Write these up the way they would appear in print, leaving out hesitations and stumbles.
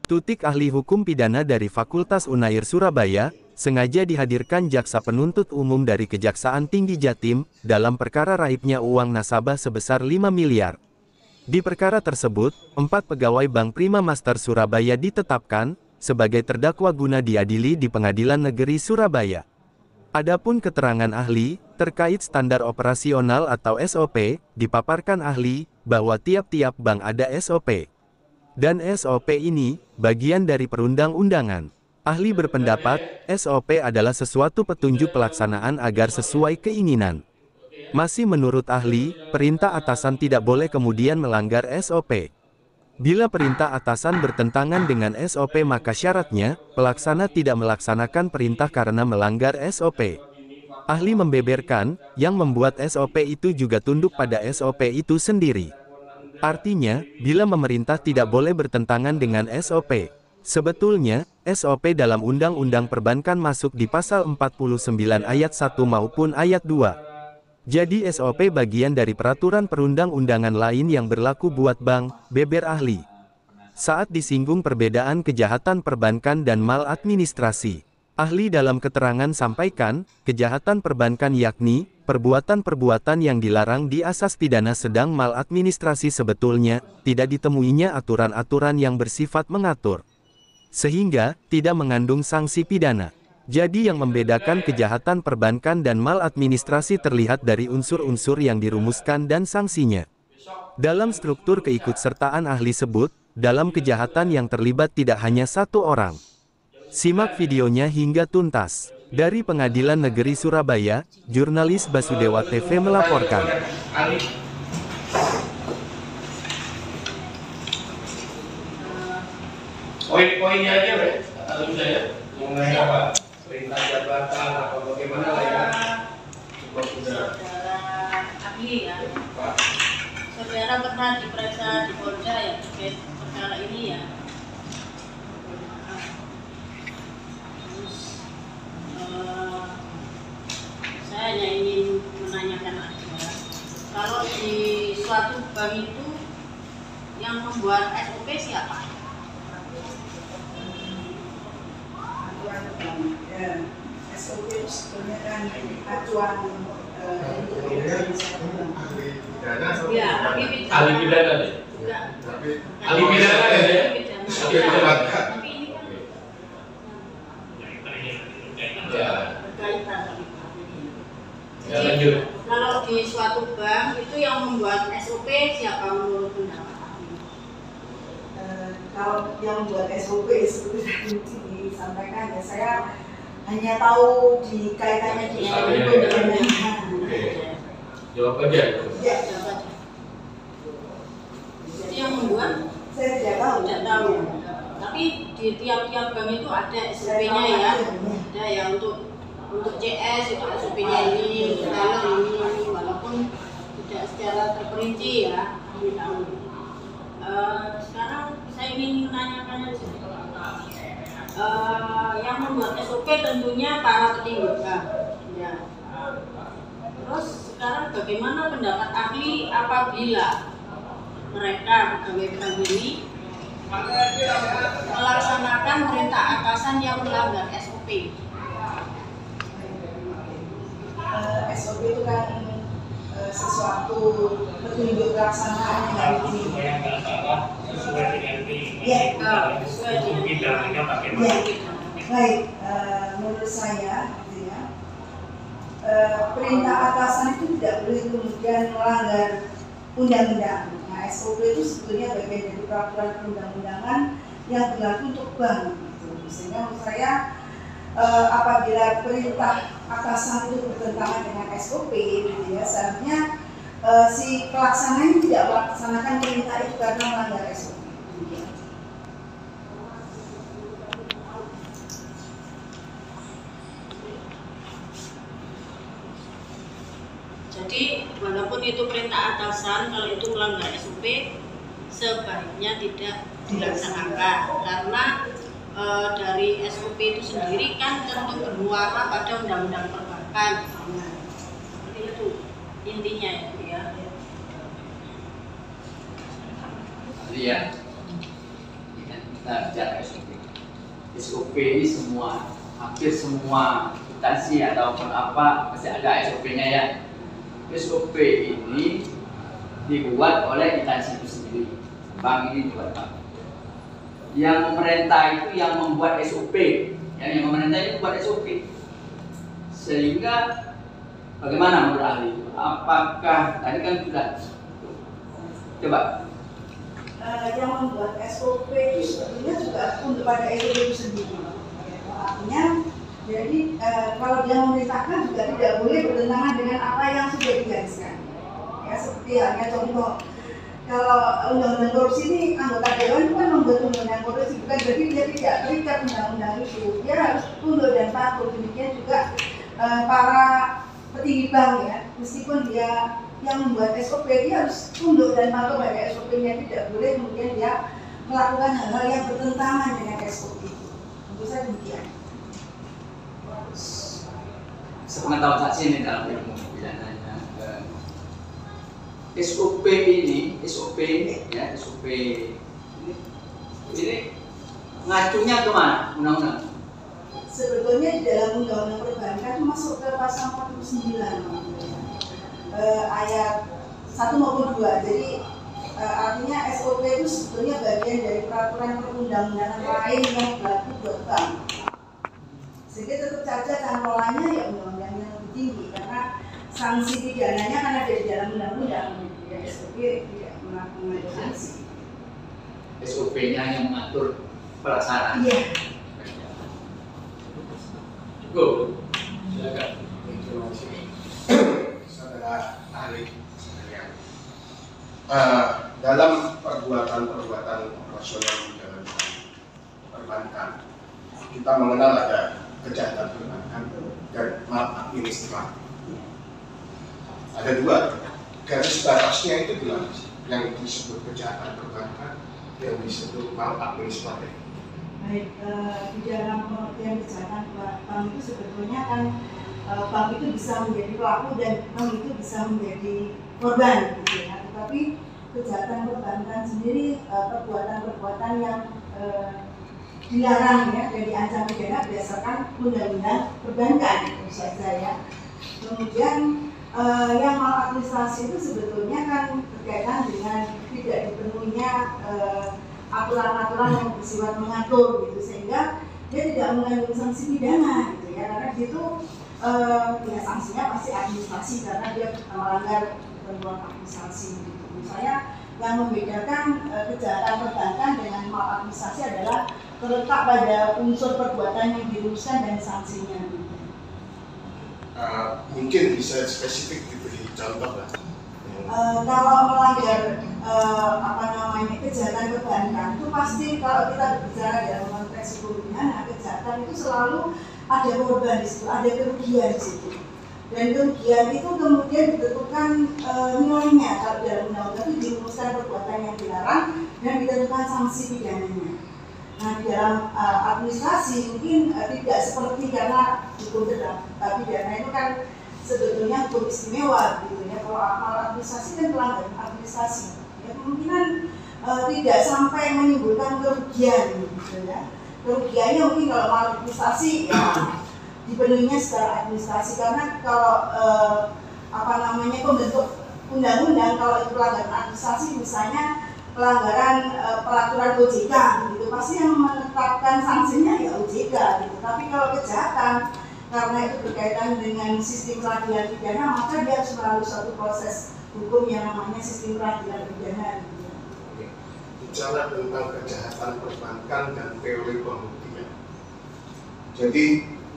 Tutik ahli hukum pidana dari Fakultas Unair Surabaya, sengaja dihadirkan Jaksa Penuntut Umum dari Kejaksaan Tinggi Jatim, dalam perkara raibnya uang nasabah sebesar 5 miliar. Di perkara tersebut, 4 pegawai Bank Prima Master Surabaya ditetapkan sebagai terdakwa guna diadili di Pengadilan Negeri Surabaya. Adapun keterangan ahli, terkait standar operasional atau SOP, dipaparkan ahli, bahwa tiap-tiap bank ada SOP. Dan SOP ini, bagian dari perundang-undangan. Ahli berpendapat, SOP adalah sesuatu petunjuk pelaksanaan agar sesuai keinginan. Masih menurut ahli, perintah atasan tidak boleh kemudian melanggar SOP. Bila perintah atasan bertentangan dengan SOP maka syaratnya, pelaksana tidak melaksanakan perintah karena melanggar SOP. Ahli membeberkan, yang membuat SOP itu juga tunduk pada SOP itu sendiri. Artinya, bila pemerintah tidak boleh bertentangan dengan SOP. Sebetulnya, SOP dalam Undang-Undang Perbankan masuk di pasal 49 ayat 1 maupun ayat 2. Jadi SOP bagian dari peraturan perundang-undangan lain yang berlaku buat bank, beber ahli. Saat disinggung perbedaan kejahatan perbankan dan maladministrasi, ahli dalam keterangan sampaikan, kejahatan perbankan yakni, perbuatan-perbuatan yang dilarang di asas pidana sedang maladministrasi sebetulnya, tidak ditemuinya aturan-aturan yang bersifat mengatur. Sehingga, tidak mengandung sanksi pidana. Jadi yang membedakan kejahatan perbankan dan maladministrasi terlihat dari unsur-unsur yang dirumuskan dan sanksinya. Dalam struktur keikutsertaan ahli sebut, dalam kejahatan yang terlibat tidak hanya satu orang. Simak videonya hingga tuntas. Dari Pengadilan Negeri Surabaya, jurnalis Basudewa TV melaporkan. Poin-poinnya aja, Bre. Atau bisa ya? Mengenai apa? Perintah jabatan atau bagaimana lah ya? Saudara ahli ya. Saudara pernah diperiksa di Polda ya terkait perkara ini ya. Terus saya hanya ingin menanyakan aja, kalau di suatu bank itu yang membuat SOP siapa? SOP itu sebenarnya kan acuan Ya, ahli pidana deh. Ahli pidana deh. Tapi ini kan Ya. berkaitan. Ya, lanjut. Kalau di suatu bank itu yang membuat SOP siapa menurut pendapat ahli? Kalau yang membuat SOP seperti tadi disampaikan ya, saya hanya tahu di kaitannya dengan pembenahan. Jawab aja. Ya, Itu yang membuat saya tidak tahu. tidak tahu. Tapi di tiap-tiap bank itu ada SOP-nya ya. Ada yang untuk CS itu SOP-nya ini, untuk teller ini, walaupun tidak secara terperinci ya. Kami tahu. Sekarang saya ingin menanyakan aja. Yang membuat SOP tentunya para petinggi bank. Ya. Terus sekarang bagaimana pendapat ahli apabila mereka pegawai bank ini melaksanakan perintah atasan yang melanggar SOP? SOP itu kan sesuatu petunjuk pelaksanaan yang harus sesuai dengan Sesuai dengan pidananya bagaimana? Ya, baik. Menurut saya, gitu ya, perintah atasan itu tidak boleh kemudian melanggar undang-undang. Nah, SOP itu sebetulnya bagian dari peraturan perundang-undangan yang berlaku untuk bank. Gitu. Sehingga menurut saya, apabila perintah atasan itu bertentangan dengan SOP, gitu ya, seharusnya si pelaksananya tidak melaksanakan perintah itu karena melanggar SOP. Jadi walaupun itu perintah atasan, kalau itu melanggar SOP sebaiknya tidak dilaksanakan karena dari SOP itu sendiri kan tentu bermuara pada undang-undang perbankan. Seperti itu intinya ya. Iya. Nah, bicara SOP. SOP ini hampir semua instansi ataupun apa pasti ada SOP-nya ya. SOP ini dibuat oleh instansi itu sendiri. Bank ini dibuat bank. Yang pemerintah itu yang membuat SOP, yang pemerintah itu membuat SOP. Sehingga bagaimana menurut ahli? Apakah tadi kan sudah coba? Yang membuat SOP itu sebetulnya juga untuk pada SOP itu sendiri. Artinya, jadi kalau dia memerintahkan juga tidak boleh bertentangan dengan apa yang sudah digariskan. Ya seperti halnya contoh, kalau undang-undang korupsi ini anggota dewan itu kan membuat undang-undang korupsi, bukan berarti dia tidak terikat undang-undang itu. Dia harus tunduk dan patuh. Demikian juga para petinggi bank ya, meskipun dia yang membuat SOP dia harus tunduk dan patuh pada SOP-nya, tidak boleh kemudian dia melakukan hal-hal yang bertentangan dengan SOP itu. Tentu saja demikian. Sepengetahuan saksi ini dalam ilmu pidananya, SOP ini ngacunya kemana undang-undang? Sebetulnya di dalam undang-undang perbankan itu masuk ke pasal 49 ayat 1 maupun 2. Jadi artinya SOP itu sebetulnya bagian dari peraturan perundang-undangan lain yang berlaku buat bank. Sehingga tetap saja cantolannya ya undang-undang yang lebih tinggi karena sanksi pidananya kan ada di dalam undang-undang. Ya, SOP tidak mengatur sanksi. SOP-nya yang mengatur pelaksanaan. Iya. Go. Silakan. Terima kasih. Saudara ahli sekalian. Dalam perbuatan-perbuatan operasional di dalam perbankan, kita mengenal ada kejahatan perbankan dan maladministratif. Ada dua, garis batasnya itu jelas, yang disebut kejahatan perbankan, yang disebut maladministratif. Baik, di dalam pengertian kejahatan bank itu sebetulnya kan bank itu bisa menjadi pelaku dan bank itu bisa menjadi korban, gitu ya. Tetapi kejahatan perbankan sendiri perbuatan-perbuatan yang dilarang ya dan diancam pidana berdasarkan undang-undang perbankan itu saja ya. Kemudian yang maladministrasi itu sebetulnya kan berkaitan dengan tidak dipenuhinya aturan-aturan yang bersifat mengatur gitu, sehingga dia tidak mengandung sanksi pidana gitu ya, karena itu ya sanksinya pasti administrasi karena dia melanggar ketentuan administrasi gitu. Misalnya yang membedakan kejahatan perbankan dengan maladministrasi adalah terletak pada unsur perbuatan yang dirumuskan dan sanksinya. Mungkin bisa spesifik diberi contoh lah. Kalau melanggar kejahatan perbankan itu pasti kalau kita berbicara dalam konteks hukum pidana, kejahatan itu selalu ada korban di situ, ada kerugian di situ. Dan kerugian itu kemudian ditentukan nilainya kalau dalam undang-undang itu dirumuskan perbuatan yang dilarang dan ditentukan sanksi pidananya. Nah, di dalam administrasi mungkin tidak seperti karena hukum pidana itu kan sebetulnya hukum istimewa gitu ya. Kalau maladministrasi kan pelanggaran administrasi ya, kemungkinan tidak sampai menimbulkan kerugian gitu ya. Kerugiannya mungkin kalau maladministrasi ya dipenuhinya secara administrasi, karena kalau pembentuk undang-undang kalau itu pelanggaran administrasi, misalnya pelanggaran peraturan OJK gitu, pasti yang menetapkan sanksinya ya OJK gitu. Tapi kalau kejahatan karena itu berkaitan dengan sistem peradilan pidana, maka dia harus melalui suatu proses hukum yang namanya sistem peradilan pidana gitu. Bicara tentang kejahatan perbankan dan teori pembuktian. Jadi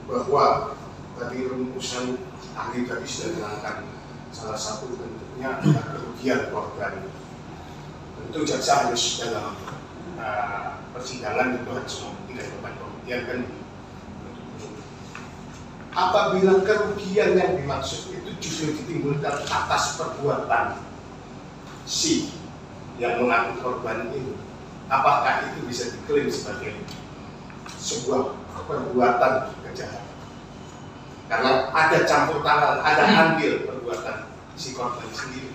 bahwa tadi rumusan ahli tadi sudah menerangkan salah satu bentuknya adalah kerugian korban. Tentu jaksa harus dalam persidangan itu harus membuktikan beban pembuktian kan. Apabila kerugian yang dimaksud itu justru ditimbulkan atas perbuatan si yang mengaku korban ini, apakah itu bisa diklaim sebagai sebuah perbuatan kejahatan? Karena ada campur tangan, ada andil perbuatan si korban sendiri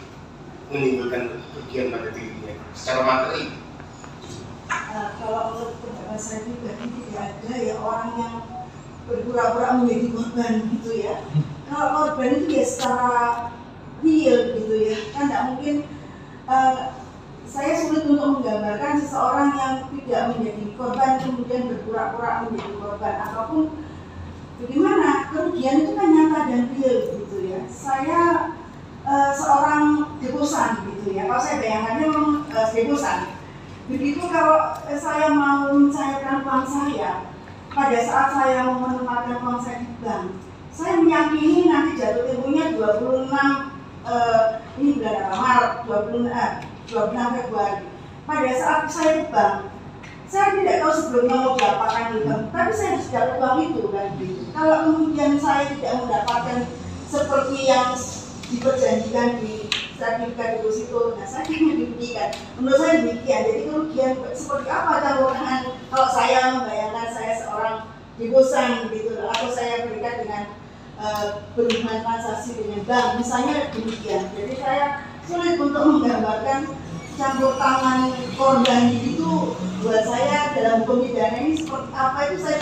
menimbulkan kerugian pada dirinya secara materi. kalau menurut pendapat saya pribadi tidak ada ya orang yang berpura-pura menjadi korban gitu ya. Kalau korban itu ya secara real gitu ya, kan tidak mungkin. Saya sulit untuk menggambarkan seseorang yang tidak menjadi korban kemudian berpura-pura menjadi korban ataupun bagaimana. Kerugian itu kan nyata dan real gitu ya. Saya seorang deposan gitu ya. Kalau saya bayangkannya memang deposan. Begitu kalau saya mau mencairkan uang saya, pada saat saya mau menempatkan uang saya di bank, saya meyakini nanti jatuh temponya 26 ini bulan apa? Maret 26 Februari. Pada saat saya ke bank, saya tidak tahu sebelumnya mau diapakan di bank, tapi saya harus dapat uang itu kan. Kalau kemudian saya tidak mendapatkan seperti yang diperjanjikan di sertifikat deposito, nah saya ingin diberikan. Menurut saya demikian. Jadi kerugian seperti apa kalau saya membayangkan saya seorang deposan gitu, atau saya berikan dengan berhubungan transaksi dengan bank, misalnya demikian. Jadi saya sulit untuk menggambarkan campur tangan korban itu buat saya dalam hukum pidana ini seperti apa, itu saya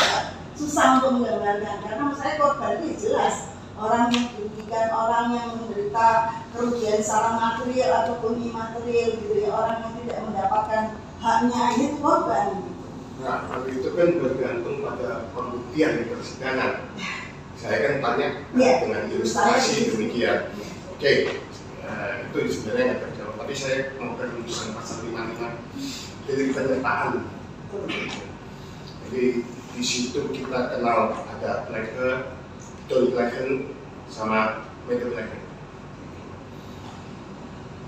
susah untuk menggambarkan, karena menurut saya korban itu jelas orang yang dirugikan, orang yang menderita kerugian secara material ataupun imaterial gitu ya, orang yang tidak mendapatkan haknya, itu korban. Nah, kalau itu kan bergantung pada pembuktian di persidangan. Saya kan tanya dengan ilustrasi demikian. Oke. Itu sebenarnya nggak terjawab, tapi saya mau berlulusan pasal 55 dari penyertaan. Jadi di situ kita kenal ada pleger, John Plegen, sama Meter Plegen.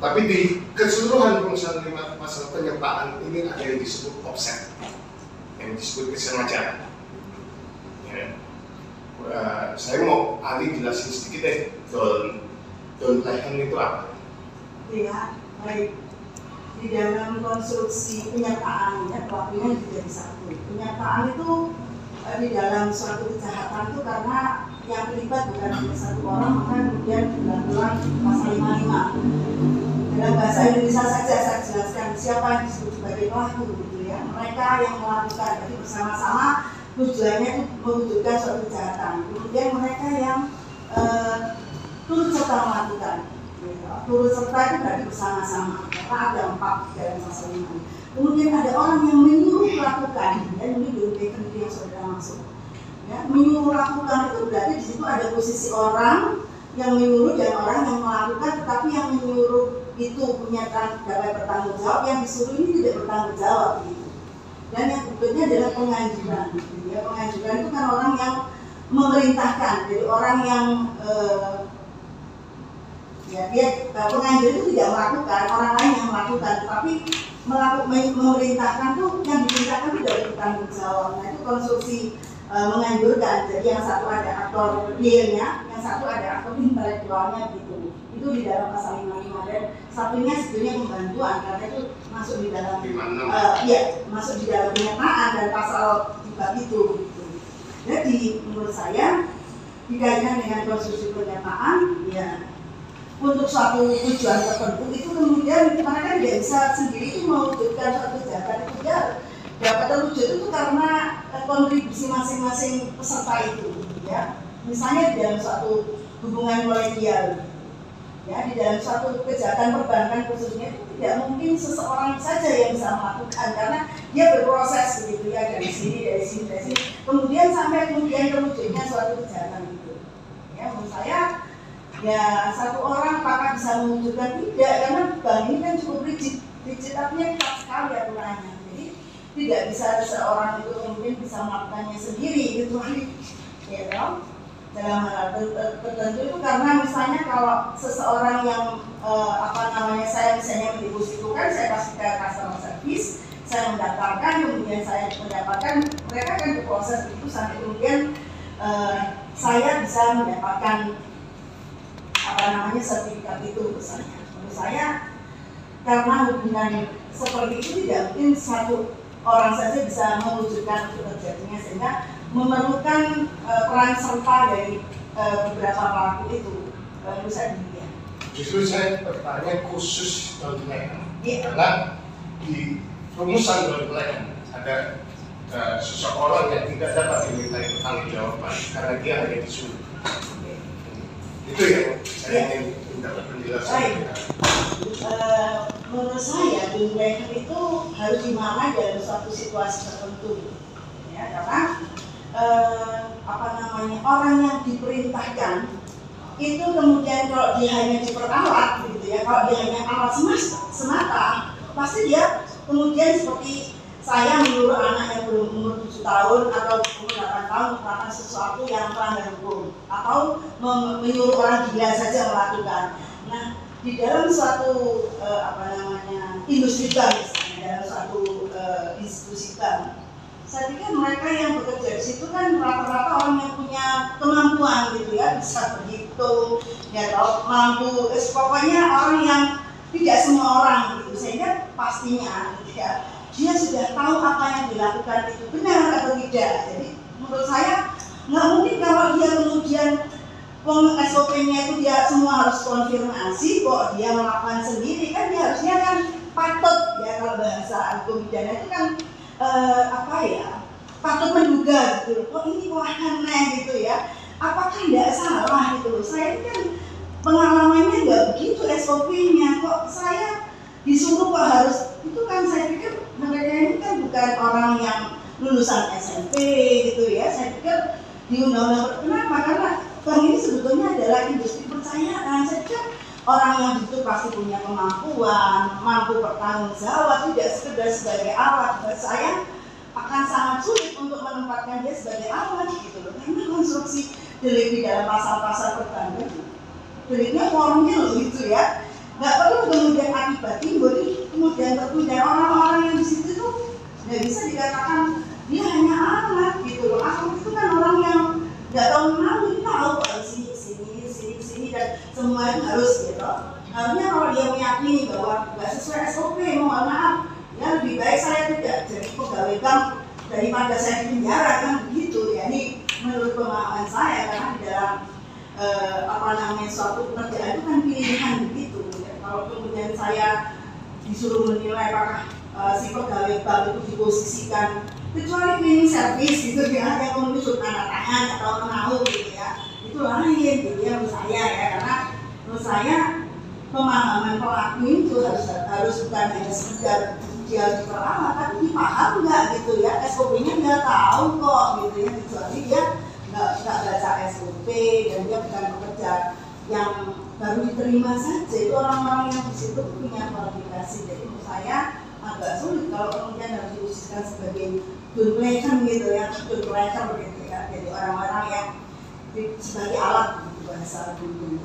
Tapi di keseluruhan rumusan 5 pasal penyertaan ini ada yang disebut offset, yang disebut kesengajaan. Ya. Saya mau Ali jelasin sedikit deh, John Plegen itu apa? Ya, baik. Di dalam konstruksi penyertaan, ya, pelakunya menjadi satu. Penyertaan itu di dalam suatu kejahatan itu karena yang terlibat bukan hanya satu orang, maka kemudian berulang pasal 55. Dalam bahasa Indonesia saja saya jelaskan siapa yang disebut sebagai pelaku gitu ya. Mereka yang melakukan, jadi bersama-sama tujuannya itu mewujudkan suatu kejahatan. Kemudian mereka yang turut serta melakukan. Turut serta itu berarti bersama-sama, karena ada 4 dalam pasal 5. Kemudian ada orang yang menyuruh melakukan, dan ini dirugikan yang saudara maksud. Ya, menyuruh melakukan itu berarti di situ ada posisi orang yang menyuruh dan orang yang melakukan, tetapi yang menyuruh itu punya dapat bertanggung jawab, yang disuruh ini tidak bertanggung jawab gitu. Dan yang berikutnya adalah penganjuran. Ya, penganjuran itu kan orang yang memerintahkan, jadi orang yang ya dia penganjur itu tidak melakukan, orang lain yang melakukan, tapi memerintahkan tuh yang diperintahkan tidak bertanggung jawab. Nah itu konstruksi menganjurkan. Jadi yang satu ada aktor realnya, yang satu ada aktor intelektualnya gitu. Itu di dalam pasal 55, dan satunya sebetulnya pembantuan karena itu masuk di dalam masuk di dalam penyertaan dan pasal di bab itu gitu. Jadi menurut saya dikaitkan dengan konstruksi penyertaan, ya untuk suatu tujuan tertentu itu kemudian mereka tidak bisa sendiri itu mewujudkan suatu kejahatan itu ya dapat terwujud itu karena kontribusi masing-masing peserta itu ya. Misalnya di dalam suatu hubungan kolegial ya, di dalam suatu kejahatan perbankan khususnya itu tidak mungkin seseorang saja yang bisa melakukan karena dia berproses begitu ya, dari sini kemudian sampai kemudian terwujudnya suatu kejahatan itu ya. Menurut saya ya satu orang apakah bisa mewujudkan, tidak, karena bank ini kan cukup rigid artinya ketat sekali aturannya. Jadi tidak bisa seorang itu kemudian bisa melakukannya sendiri kecuali ya dong dalam hal tertentu itu, karena misalnya kalau seseorang yang saya misalnya mendepositokan, saya kasih ke customer service, saya mendaftarkan, kemudian saya mendapatkan, mereka kan berproses itu sampai kemudian saya bisa mendapatkan sertifikat itu misalnya. Menurut saya karena hubungan seperti itu tidak mungkin satu orang saja bisa mewujudkan itu terjadinya, sehingga memerlukan peran serta dari beberapa pelaku itu. Menurut saya demikian. Justru saya bertanya khusus John Plegen karena di rumusan John Plegen ada seseorang yang tidak dapat dimintai pertanggungjawaban karena dia hanya disuruh. Itu yang saya ingin mendapat penjelasan. Menurut saya deal breaker itu harus dimaknai dalam suatu situasi tertentu, ya, karena orang yang diperintahkan itu kemudian kalau dia hanya diperalat gitu ya, kalau dia hanya alat semata, pasti dia kemudian seperti saya menyuruh anak yang belum umur 7 tahun atau umur 8 tahun melakukan sesuatu yang melanggar hukum, atau menyuruh orang gila saja melakukan. Nah, di dalam suatu industri bank misalnya, dalam suatu institusi bank, saya pikir mereka yang bekerja di situ kan rata-rata orang yang punya kemampuan gitu ya, bisa berhitung, ya tahu mampu, pokoknya orang yang tidak semua orang gitu, sehingga pastinya gitu ya, dia sudah tahu apa yang dilakukan itu benar atau tidak. Jadi menurut saya nggak mungkin kalau dia kemudian SOP-nya itu dia semua harus konfirmasi kok dia melakukan sendiri, kan dia harusnya kan patut ya, kalau bahasa hukum pidana itu kan patut menduga gitu, kok ini kok aneh gitu ya, apakah tidak salah gitu. Saya ini kan pengalamannya nggak begitu SOP-nya, kok saya disuruh kok harus, itu kan saya pikir mereka ini kan bukan orang yang lulusan SMP gitu ya. Saya pikir di undang-undang, kenapa? Karena bank ini sebetulnya adalah industri percayaan. Saya pikir orang yang itu pasti punya kemampuan, mampu bertanggung jawab, tidak sekedar sebagai alat. Buat saya akan sangat sulit untuk menempatkan dia sebagai alat gitu loh, karena konstruksi delik di dalam pasal-pasal perbankan, deliknya formil gitu ya, nggak perlu kemudian akibat timbul kemudian terpidana. Orang-orang yang di situ tuh nggak bisa dikatakan dia hanya alat gitu loh. Alat itu kan orang yang nggak tahu menahu, tahu sini dan semua itu harus gitu. Harusnya kalau dia meyakini bahwa nggak sesuai SOP, mohon maaf ya, lebih baik saya tidak jadi pegawai bank daripada saya di penjara, kan begitu ya. Ini menurut pemahaman saya, karena di dalam suatu pekerjaan itu kan pilihan begitu ya. Kalau kemudian saya disuruh menilai apakah si pegawai bank itu diposisikan, kecuali cleaning service gitu ya, yang menuju tanda tangan atau menahu gitu ya, itu lain gitu ya menurut saya ya. Karena menurut saya pemahaman pelaku itu harus bukan hanya sekedar dia diperalat, tapi dipaham nggak gitu ya, SOP-nya dia tahu kok gitu ya, kecuali dia nggak baca SOP dan dia bukan pekerja yang baru diterima saja. Itu orang-orang yang di situ punya kualifikasi. Jadi menurut saya agak sulit kalau kemudian harus diususkan sebagai dunplekan gitu ya, dunplekan gitu ya, jadi orang-orang yang sebagai alat gitu bahasa hukum.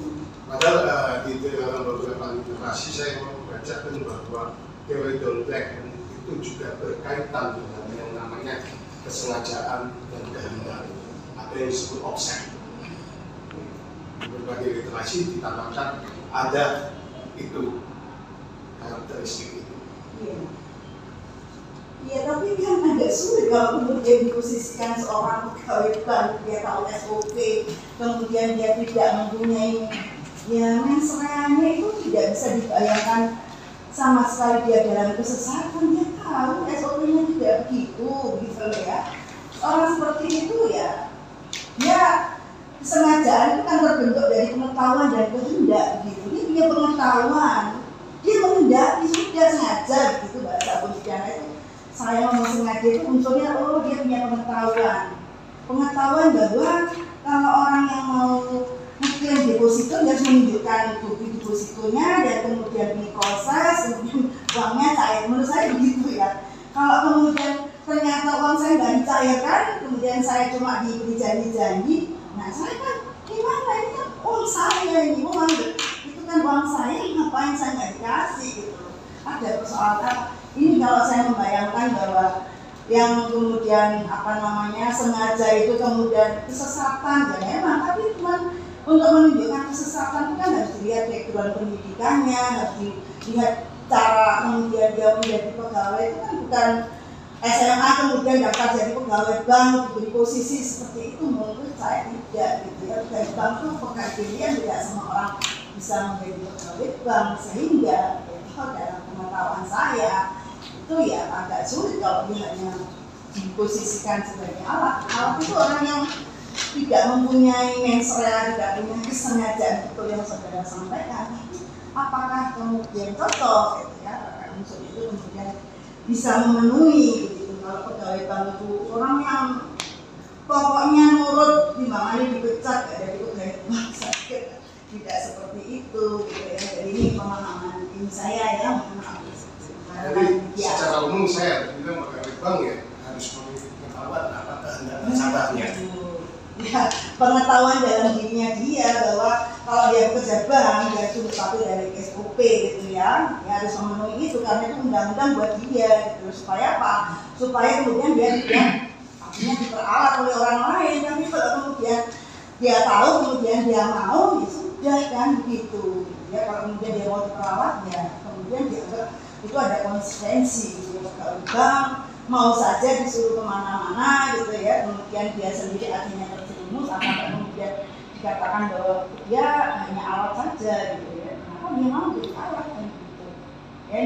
Padahal di dalam beberapa literasi saya membacakan bahwa teori dunplekan itu juga berkaitan dengan yang namanya kesengajaan dan kehendak, apa yang disebut offset. Berbagai literasi ditambahkan ada itu karakteristik itu. Iya, tapi kan agak sulit kalau kemudian diposisikan seorang pegawai bank, dia tahu SOP, kemudian dia tidak mempunyai mensreanya, itu tidak bisa dibayangkan sama sekali dia dalam kesesatan. Dia tahu SOP-nya tidak begitu gitu loh ya. Orang seperti itu ya, dia kesengajaan itu kan terbentuk dari pengetahuan dan kehendak gitu. Dia punya pengetahuan, dia menghendaki, sudah sengaja gitu bahasa pidana itu. Saya mau sengaja itu unsurnya, dia punya pengetahuan bahwa kalau orang yang mau mengklaim deposito dia harus menunjukkan bukti depositonya dan kemudian diproses, kemudian uangnya cair. Menurut saya begitu ya. Kalau kemudian ternyata uang saya nggak dicairkan, kemudian saya cuma diberi janji-janji, nah saya kan gimana, ini kan uang saya, ini uang itu kan uang saya, ngapain saya nggak dikasih gitu. Ada persoalan ini. Kalau saya membayangkan bahwa yang kemudian sengaja itu kemudian kesesatan ya memang, tapi cuma untuk menunjukkan kesesatan itu kan harus dilihat background pendidikannya, harus dilihat cara kemudian dia menjadi pegawai. Itu kan bukan SMA kemudian dapat jadi pegawai bank di posisi seperti itu. Menurut saya tidak gitu ya. Pegawai bank itu pekerjaan tidak semua orang bisa menjadi pegawai bank, sehingga itu dalam pengetahuan saya itu ya agak sulit kalau dia hanya diposisikan sebagai alat. Alat itu orang yang tidak mempunyai mensrea, tidak punya kesengajaan betul yang saudara sampaikan. Apakah kemudian cocok gitu ya, unsur itu kemudian bisa memenuhi gitu. Kalau pegawai bank itu orang yang pokoknya nurut, dimana dipecat, gak ada pegawai bank, sakit, tidak seperti itu gitu ya. Jadi ini pemahaman ini saya ya, Jadi secara umum saya bilang pegawai bank ya harus memiliki pengetahuan apa kehendak nasabahnya. Ya, pengetahuan dalam dirinya dia bahwa kalau dia bekerja bank dia itu satu dari SOP gitu ya, dia harus memenuhi itu karena itu undang-undang buat dia gitu. Supaya apa? Supaya kemudian dia tidak akhirnya diperalat oleh orang lain. Tapi kalau kemudian dia tahu kemudian dia mau, ya sudah kan begitu ya. Kalau kemudian dia mau diperalat ya kemudian dianggap itu ada konsekuensi gitu. Kalau bank mau saja disuruh kemana-mana gitu ya, kemudian dia sendiri akhirnya terjerumus, akan kemudian dikatakan bahwa dia hanya alat saja gitu ya. Kenapa dia mau jadi alat kan gitu ya.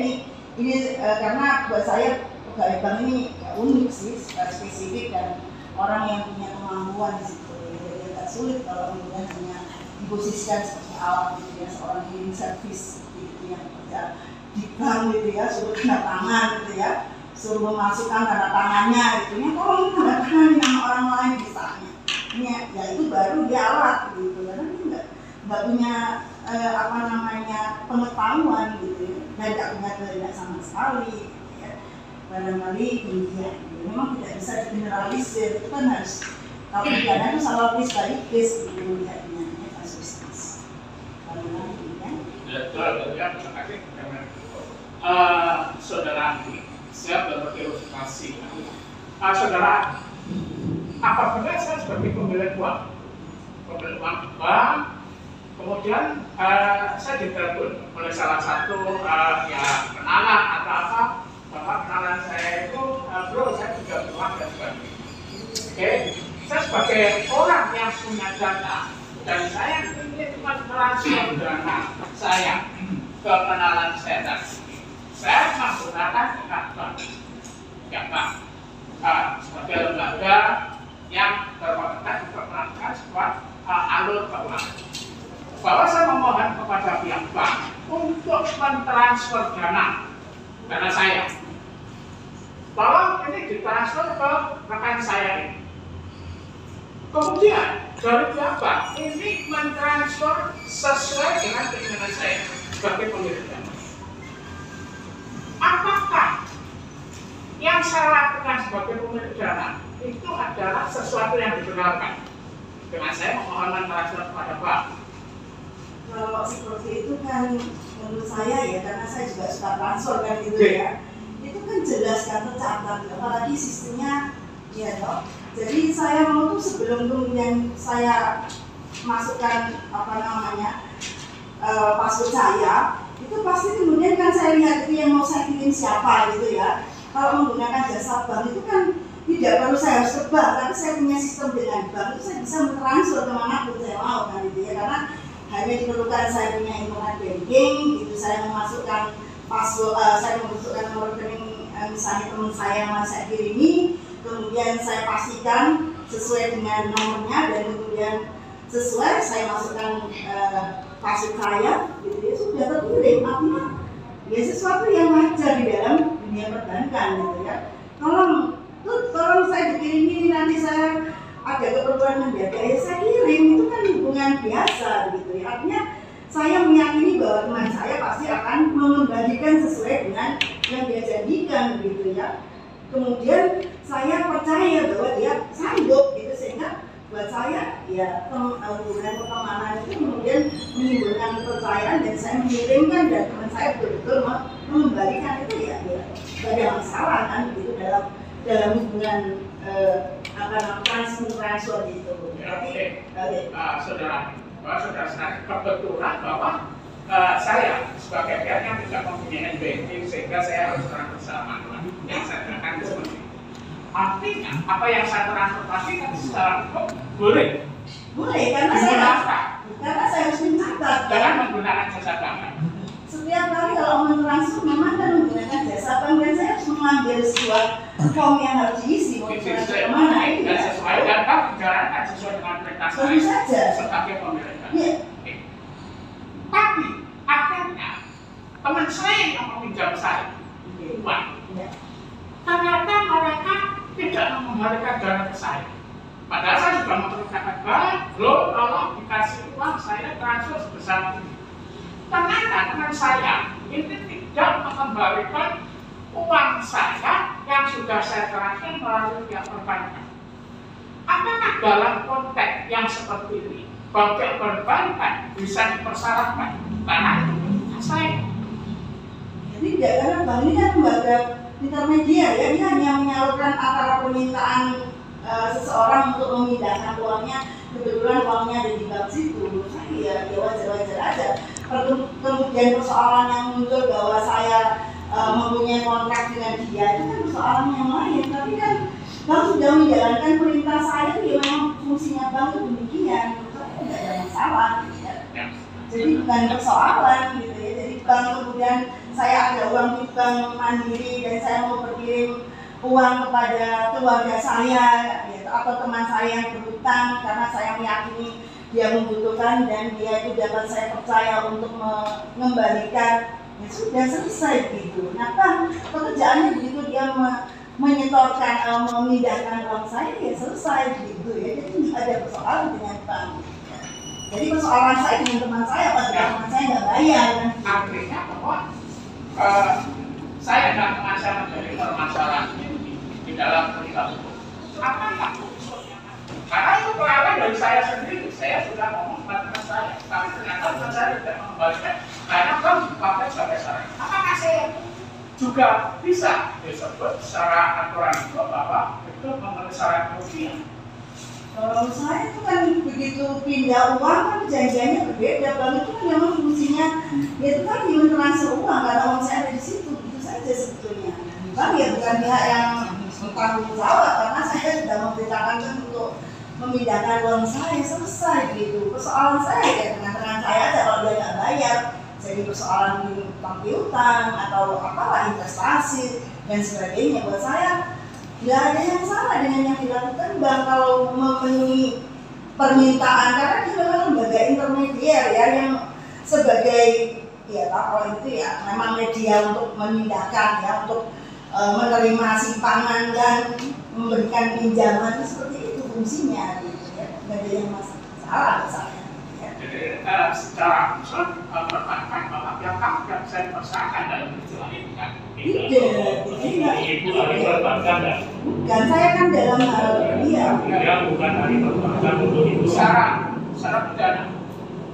Ini karena buat saya pegawai bank ini ya unik sih, spesifik dan orang yang punya kemampuan di situ ya. Jadi agak sulit kalau kemudian hanya diposisikan sebagai alat gitu ya, seorang cleaning service gitu yang kerja di bank gitu ya, suruh tanda tangan gitu ya, suruh memasukkan tanda tangannya gitu ya, tolong tanda tangan nama orang lain misalnya ya, itu baru dia alat gitu, karena dia nggak punya pengetahuan gitu ya, dan nggak punya kehendak sama sekali gitu ya. Barangkali demikian gitu. Memang tidak bisa digeneralisir, itu kan harus kalau pidana itu salah case by case gitu melihatnya ya, kasus-kasus. Barangkali demikian. Saudara, saya berkonfirmasi. Saudara, apa benar saya sebagai pemilik uang bank, kemudian saya ditelepon oleh salah satu ya kenalan atau apa, bahwa kenalan saya itu bro, saya juga uang dan sebagainya. Oke, saya sebagai orang yang punya data dan saya ingin transfer dana saya ke kenalan saya tadi. Saya menggunakan bank, ya Pak, sebagai lembaga yang berkompeten untuk melakukan sebuah alur keuangan. Bahwa saya memohon kepada pihak bank untuk mentransfer dana saya, bahwa ini ditransfer ke rekan saya ini. Kemudian dari pihak bank ini mentransfer sesuai dengan keinginan saya sebagai pemilik dana. Apakah yang saya lakukan sebagai pemilik dana itu adalah sesuatu yang dibenarkan dengan saya memohon transfer kepada bank? Kalau seperti itu kan menurut saya ya, karena saya juga suka transfer kan gitu ya, itu kan jelas kan tercatat, apalagi sistemnya ya dok. Jadi saya mau tuh sebelum kemudian saya masukkan password saya, itu pasti kemudian kan saya lihat itu yang mau saya kirim siapa gitu ya. Kalau menggunakan jasa bank itu kan tidak perlu saya harus ke bank, tapi saya punya sistem dengan bank itu saya bisa mentransfer kemanapun saya mau kan gitu ya. Karena hanya diperlukan saya punya internet banking gitu, saya memasukkan password, saya memasukkan nomor rekening misalnya teman saya yang saya kirimi, kemudian saya pastikan sesuai dengan nomornya dan kemudian sesuai saya masukkan password saya gitu ya, sudah terkirim. Artinya ya sesuatu yang wajar di dalam dunia perbankan gitu ya. Tolong saya dikirimi, nanti saya ada keperluan mendadak ya saya kirim, itu kan hubungan biasa gitu ya. Artinya saya meyakini bahwa teman saya pasti akan mengembalikan sesuai dengan yang dia janjikan gitu ya. Kemudian saya percaya bahwa dia sanggup gitu, sehingga buat saya ya hubungan pertemanan itu kemudian menimbulkan kepercayaan dan saya mengirimkan dan teman saya betul-betul mengembalikan itu ya tidak ada masalah kan gitu dalam hubungan transfer gitu. Saudara kebetulan bahwa saya sebagai pihak yang tidak mempunyai banking sehingga saya harus transfer sama yang saya gunakan seperti itu. Artinya apa yang saya transportasikan secara hukum boleh karena saya harus mencatat dengan menggunakan jasa bank. Setiap kali kalau mentransfer memang kan menggunakan jasa bank dan saya harus mengambil sebuah form yang harus diisi mau diserahkan kemana itu dan ya. sesuai dan Pak dijalankan sesuai dengan perintah Tentu saja. sebagai pemilik. Iya. Tapi akhirnya teman saya yang meminjam saya uang, Iya. ternyata mereka tidak mengembalikan dana ke saya. Padahal saya sudah memperintahkan bank, belum tolong dikasih uang saya transfer sebesar ini. Ternyata teman saya ini tidak mengembalikan uang saya yang sudah saya serahkan melalui pihak perbankan. Apakah dalam konteks yang seperti ini, pihak perbankan bisa dipersyaratkan? Karena itu perintah saya. Tidak, karena bank ini kan lembaga intermediar ya, dia hanya menyalurkan antara permintaan seseorang untuk memindahkan uangnya, kebetulan uangnya ada di bank situ. Menurut saya ya wajar-wajar aja. Kemudian persoalan yang muncul bahwa saya mempunyai kontrak dengan dia itu kan persoalan yang lain. Tapi kan bank sudah menjalankan perintah saya, itu ya memang fungsinya bank itu demikian. Menurut saya tidak ada masalah. Gitu ya. Jadi bukan persoalan gitu ya. Jadi bank kemudian saya ada uang di bank Mandiri dan saya mau berkirim uang kepada keluarga saya ya, atau teman saya yang berhutang karena saya meyakini dia membutuhkan dan dia itu dapat saya percaya untuk mengembalikan, ya sudah selesai gitu. Nah kan pekerjaannya begitu dia menyetorkan memindahkan uang saya ya selesai gitu ya. Jadi tidak ada persoalan dengan bank. Jadi persoalan saya dengan teman saya pada teman saya nggak bayar kan. Akhirnya bahwa saya dan teman saya menjadi permasalahan di dalam perintah hukum. Apakah unsurnya? Karena itu kelelahan dari saya sendiri. Saya sudah ngomong pada teman saya, tapi ternyata teman saya tidak mengembalikan karena kan dipakai sebagai syarat. Apakah saya juga bisa disebut secara aturan hukum bahwa itu memenuhi syarat kerugian? Kalau saya itu kan begitu pindah uang kan perjanjiannya berbeda. Bank itu kan memang fungsinya itu kan transfer uang karena uang saya ada di situ, itu saja sebetulnya. Bank ya bukan pihak yang bertanggung jawab karena saya sudah memberitakan untuk memindahkan uang saya selesai gitu. Persoalan saya ya dengan saya aja kalau dia nggak bayar, jadi persoalan di utang piutang atau apalah investasi dan sebagainya. Buat saya nggak ada yang salah dengan yang dilakukan bank kalau memenuhi permintaan karena dia memang lembaga intermediar ya yang sebagai ya kalau itu ya memang media untuk memindahkan ya untuk menerima simpangan dan memberikan pinjaman itu seperti itu fungsinya gitu ya. Nggak ada yang masalah misalnya ya. Jadi secara unsur perbankan bahwa yang kamu tidak bisa dipersalahkan dalam istilah ini kan? Ibu dari perbankan dan bukan saya kan dalam hal dia bukan dari perbankan untuk ibu. Secara pidana.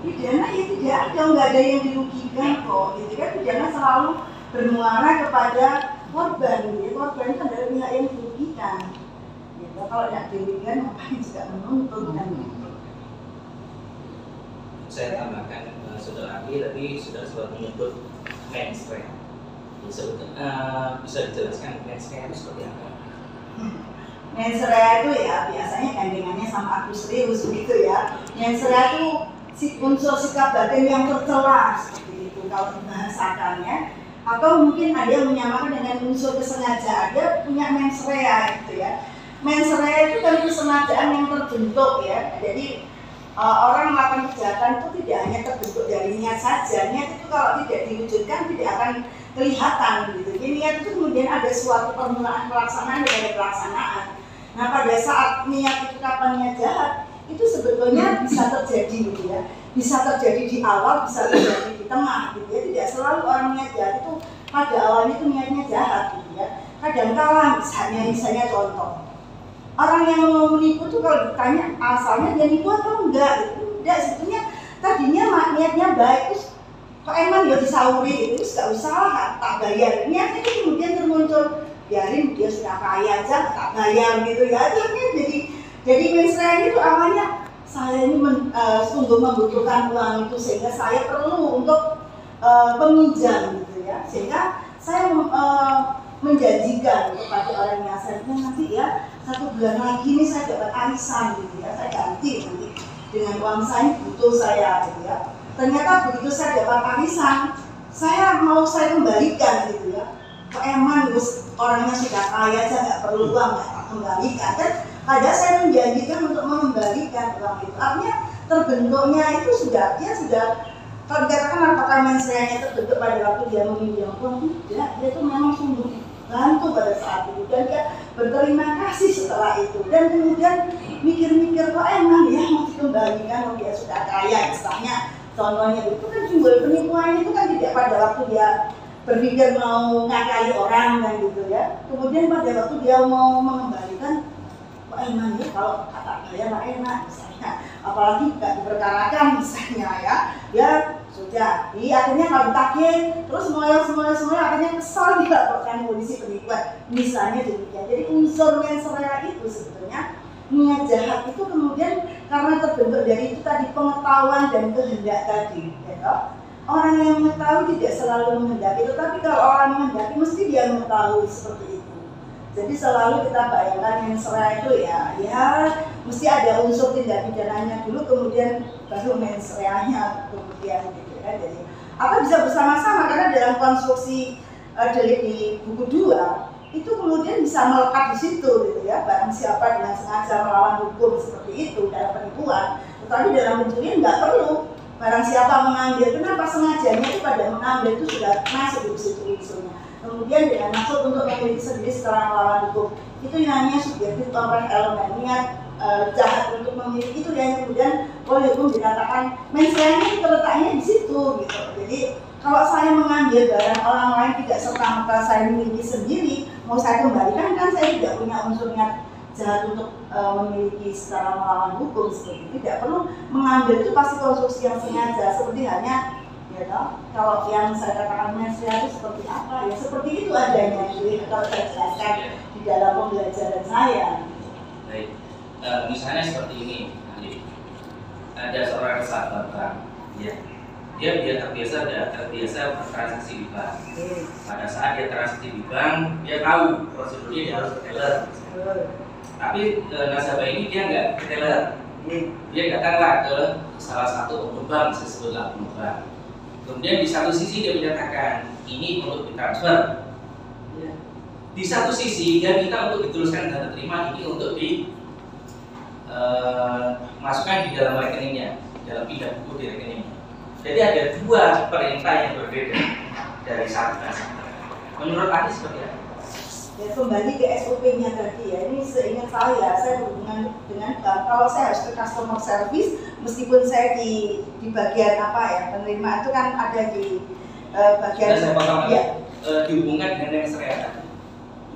Pidana ya tidak ada, nggak ada yang dirugikan kok gitu kan. Pidana selalu bermuara kepada korban gitu. Korban itu adalah pihak yang dirugikan gitu. Kalau tidak dirugikan ngapain juga menuntut kan gitu. Saya tambahkan saudara Aki tadi sudah sempat menyebut mensreah. Sebetulnya bisa dijelaskan mensreah itu seperti apa? Mensreah itu ya biasanya gandengannya sama aktus reus begitu ya. Mensreah itu unsur sikap batin yang tercela seperti itu kalau dibahasakannya. Atau mungkin ada yang menyamakan dengan unsur kesengajaan, dia punya mensreah gitu ya. Mensreah itu kan kesengajaan yang terbentuk ya. Jadi orang melakukan kejahatan itu tidak hanya terbentuk dari niat saja. Niat itu kalau tidak diwujudkan tidak akan kelihatan gitu. Jadi niat itu kemudian ada suatu permulaan pelaksanaan dan ada pelaksanaan. Nah pada saat niat itu kapan niat jahat itu sebetulnya bisa terjadi gitu ya. Bisa terjadi di awal, bisa terjadi di tengah gitu ya. Tidak selalu orang niat jahat itu pada awalnya itu niatnya jahat gitu ya. Kadang-kala misalnya contoh. Orang yang mau menipu tuh kalau ditanya asalnya dia nipu atau enggak gitu. Enggak, sebetulnya tadinya niatnya baik terus kok emang dia disauri itu nggak usah tak bayar. Niatnya itu kemudian termuncul biarin dia sudah kaya aja tak bayar gitu ya. Akhirnya jadi mensreah itu awalnya saya ini sungguh membutuhkan uang itu sehingga saya perlu untuk peminjam gitu ya. Sehingga saya menjanjikan kepada orang yang saya nanti ya 1 bulan lagi ini saya dapat arisan gitu ya, saya ganti nanti dengan uang saya butuh saya gitu ya. Ternyata begitu saya dapat arisan, saya kembalikan gitu ya. kok emang orangnya sudah kaya aja nggak perlu uang, nggak kembalikan kan? Padahal saya menjanjikan untuk mengembalikan uang itu. Artinya terbentuknya itu dia sudah kalau dikatakan apakah mensreanya terbentuk pada waktu dia meminjam uang, tidak, dia itu memang sungguh bantu pada saat itu dan dia berterima kasih setelah itu dan kemudian mikir-mikir kok emang ya mau dikembalikan, dia sudah kaya misalnya. Contohnya itu kan simbol penipuan itu kan tidak pada waktu dia berpikir mau ngakali orang kan gitu ya. Kemudian pada waktu dia mau mengembalikan, kok emang ya kalau kata saya lah enak misalnya, apalagi nggak diperkarakan misalnya ya sudah. Jadi akhirnya kalau ditagih terus semuanya akhirnya kesal dilaporkan polisi penipuan misalnya demikian. Jadi unsur mensrea itu sebetulnya niat jahat itu kemudian karena terbentuk dari itu tadi pengetahuan dan kehendak tadi, ya. Orang yang mengetahui tidak selalu menghendaki, tetapi kalau orang menghendaki mesti dia mengetahui seperti itu. Jadi selalu kita bayangkan mensrea itu ya mesti ada unsur tindak pidananya dulu, kemudian baru mensreanya kemudian gitu ya. Jadi apa bisa bersama-sama karena dalam konstruksi delik di buku 2 itu kemudian bisa melekat di situ gitu ya, barang siapa dengan sengaja melawan hukum seperti itu dalam penipuan, tetapi dalam pencurian nggak perlu barang siapa mengambil, kenapa sengajanya itu pada mengambil itu sudah masuk di situ unsurnya. Kemudian dengan maksud untuk memiliki sendiri setelah melawan hukum, itu namanya subjektif komponen elemen niat jahat untuk memiliki itu yang kemudian oleh hukum dikatakan mensreanya itu letaknya di situ gitu. Jadi kalau saya mengambil barang orang lain tidak serta-merta saya miliki sendiri, mau saya kembalikan kan saya tidak punya unsur niat jahat untuk memiliki secara melawan hukum seperti itu. Tidak perlu mengambil itu pasti konstruksi yang sengaja, seperti hanya ya kalau yang saya katakan mensrea itu seperti apa ya seperti itu adanya. Jadi kalau saya jelaskan di dalam pembelajaran saya. Baik, misalnya seperti ini, ada seorang sahabat bank, ya. Dia terbiasa bertransaksi di bank. Pada saat dia transaksi di bank, dia tahu prosedurnya dia harus ke teller. Tapi nasabah ini dia nggak ke teller. Dia datanglah ke salah satu oknum bank, sebutlah oknum bank. Kemudian di satu sisi dia menyatakan ini untuk ditransfer. Di satu sisi dia minta untuk dituliskan data terima ini untuk dimasukkan di dalam rekeningnya, dalam pindah buku di rekeningnya. Jadi ada dua perintah yang berbeda dari satu nasabah. Menurut Adi seperti apa? Ya kembali ke SOP-nya tadi ya. Ini seingat saya berhubungan dengan bank. Kalau saya harus ke customer service, meskipun saya di bagian apa ya penerima itu kan ada di bagian. Saya potong ya. Dihubungkan dengan mensrea.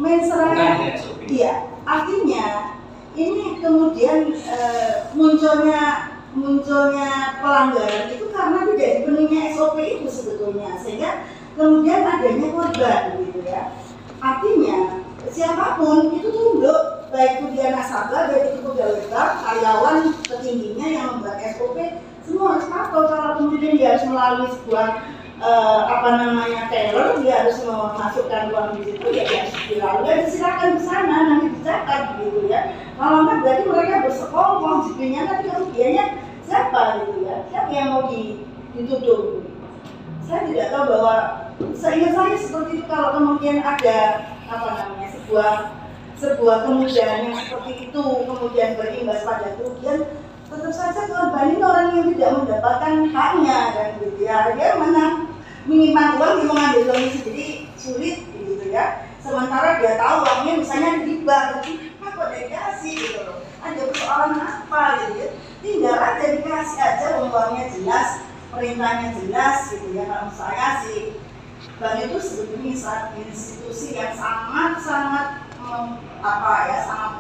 Mensrea. Iya. Artinya ini kemudian munculnya pelanggaran itu karena tidak dipenuhinya SOP itu sebetulnya, sehingga kemudian adanya korban gitu ya. Artinya siapapun itu tunduk, baik itu dia nasabah, baik itu pegawai bank, karyawan petingginya yang membuat SOP, semua harus patuh. Kalau kemudian dia harus melalui sebuah teller, dia harus memasukkan uang di situ, ya harus dilalui, ya silakan ke sana nanti dicatat gitu ya. Kalau enggak berarti mereka bersekongkol, jadinya nanti kerugiannya siapa gitu ya, siapa yang mau dituduh. Saya tidak tahu bahwa seingat saya seperti itu, kalau kemudian ada sebuah kemudahan yang seperti itu kemudian berimbas pada kerugian, tetap saja korban ini orang yang tidak mendapatkan haknya dan gitu ya. Dia menyimpan uang, dia mengambil uang sendiri sulit gitu ya. Sementara dia tahu uangnya misalnya di bank, kok dikasih gitu loh. Ada persoalan apa gitu ya. Tinggal aja dikasih aja, uangnya jelas, perintahnya jelas gitu ya. Kalau saya sih bank itu sebetulnya institusi yang sangat sangat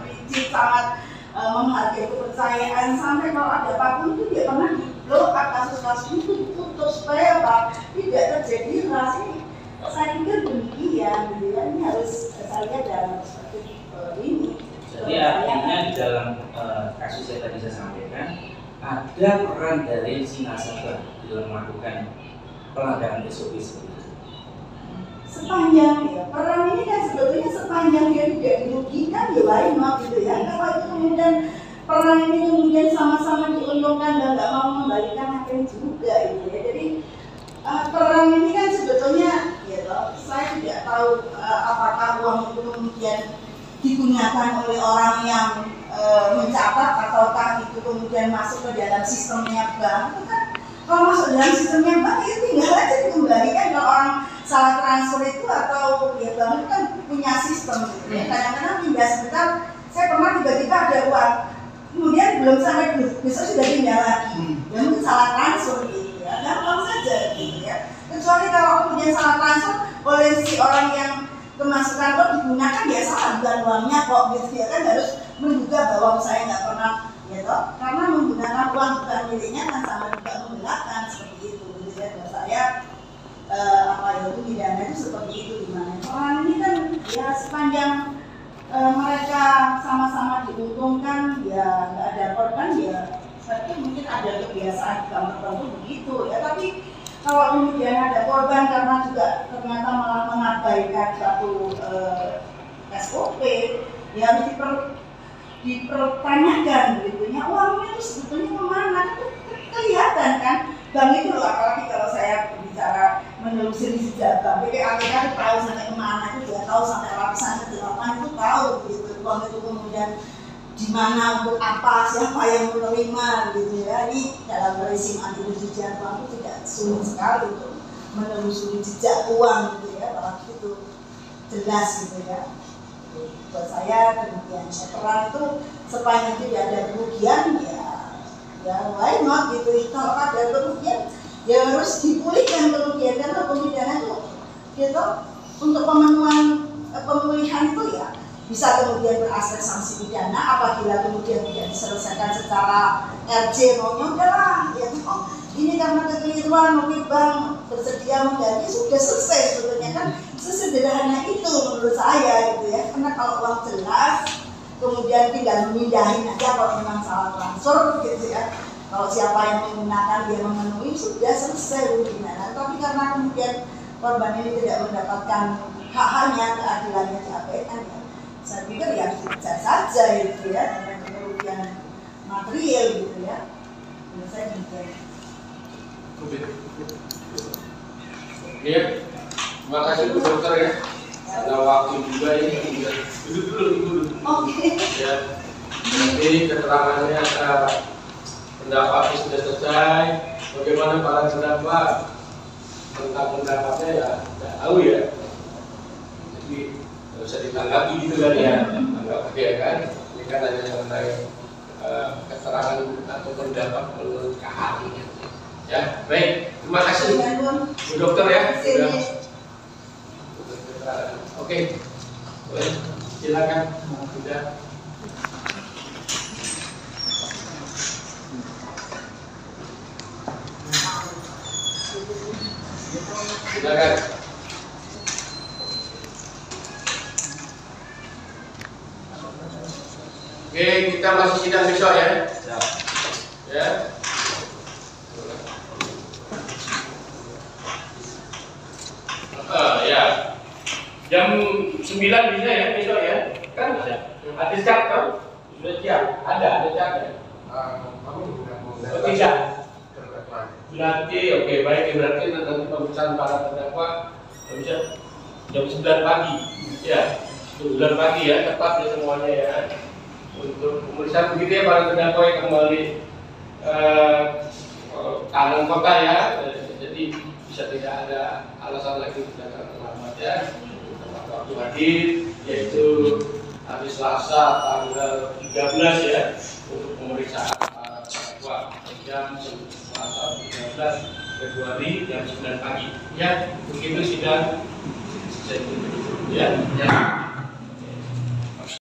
rigid, sangat menghargai kepercayaan, sampai kalau ada apapun itu dia pernah di-blow up, kasus-kasus itu ditutup supaya apa? Tidak terjadi ras ini. Saya pikir demikian, ini harus saya lihat dalam perspektif ini. Jadi artinya di dalam kasus yang tadi saya sampaikan ada peran dari si nasabah dalam melakukan pelanggaran SOP seperti itu. Sepanjang ya, peran ini kan sebetulnya sepanjang dia tidak dirugikan ya baik gitu ya. Kalau itu kemudian peran ini kemudian sama-sama diuntungkan dan nggak mau mengembalikan akhirnya juga gitu ya. Jadi peran ini kan sebetulnya ya saya tidak tahu uang itu kemudian digunakan oleh orang yang mencatat ataukah itu kemudian masuk ke dalam sistemnya bank, itu kan kalau masuk dalam sistemnya bank itu tinggal aja dikembalikan. Kalau orang salah transfer itu atau ya bank itu kan punya sistem gitu ya. Kadang-kadang pindah sebentar, saya pernah tiba-tiba ada uang, kemudian belum sampai besok sudah pindah lagi, ya mungkin salah transfer gitu ya, gampang saja gitu ya. Kecuali kalau kemudian salah transfer oleh si orang yang kemasukan kok digunakan, ya salah bukan uangnya kok gitu ya, kan harus menduga bahwa saya nggak pernah ya toh, karena menggunakan uang bukan miliknya kan sama juga menggunakan seperti itu gitu ya. Buat saya apa itu pidana itu seperti itu, gimana orang ini kan ya sepanjang mereka sama-sama diuntungkan, ya nggak ada korban, ya saya mungkin ada kebiasaan di kamar tertentu begitu ya. Tapi kalau kemudian ada korban karena juga ternyata malah mengabaikan suatu SOP, ya harus dipertanyakan gitu ya, uangnya itu sebetulnya kemana, itu kelihatan kan. Bank itu loh, apalagi kalau saya bicara menelusuri sejak bank, PPATK itu tahu sampai kemana, itu juga tahu sampai lapisan ke-8 itu tahu gitu, uang itu kemudian di mana, untuk apa, siapa yang menerima gitu ya. Ini dalam rezim anti pencucian uang itu tidak sulit sekali untuk menelusuri jejak uang gitu ya, apalagi itu jelas gitu ya. Buat saya kemudian setoran itu sepanjang tidak ada kerugian, ya why not gitu. Kalau ada kerugian ya harus dipulihkan kerugian, karena pemidana itu gitu untuk pemulihan itu ya bisa kemudian beraspek sanksi pidana. Apabila kemudian tidak diselesaikan secara RJ maunya udahlah ya, ini karena kekeliruan mungkin bank bersedia mengganti, sudah selesai sebetulnya kan. Sesederhana itu menurut saya gitu ya, karena kalau uang jelas kemudian tinggal memindahin aja kalau memang salah transfer gitu ya. Kalau siapa yang menggunakan dia memenuhi, sudah selesai gimana. Tapi karena kemudian korban ini tidak mendapatkan hak-haknya, keadilannya diabaikan ya, saya pikir ya bisa saja itu ya, dengan kerugian material gitu ya. Menurut saya demikian. Iya, terima kasih Bu Dokter ya. Ada waktu juga ini. Duduk dulu. Oke. Ya. Jadi keterangannya pendapatnya sudah selesai. Bagaimana para pendapat tentang pendapatnya ya tidak tahu ya. Jadi tidak usah ditanggapi gitu kan ya. Anggap aja kan. Ini kan hanya mengenai keterangan atau pendapat menurut KHI. Ya, baik. Terima kasih Bu Dokter ya. Oke, boleh, silakan. Sudah. Silakan. Oke, kita masih sidang besok ya. Ya. Ya. Jam 9 bisa ya besok ya? Kan bisa. Ada cat kan? Sudah siap. Ada cat ya? Kamu Oh, tidak. Berarti oke, baik, berarti nanti pemeriksaan para terdakwa bisa jam 9 pagi. Ya, 9 pagi ya, tepat ya semuanya ya. Untuk pemeriksaan begitu ya para terdakwa yang kembali tahanan kota ya. Jadi bisa tidak ada alasan lagi tidak terlambat ya. Waktu hadir yaitu hari Selasa tanggal 13 ya untuk pemeriksaan para terdakwa jam Selasa 13 Februari jam 9 pagi ya. Begitu sidang selesai ya.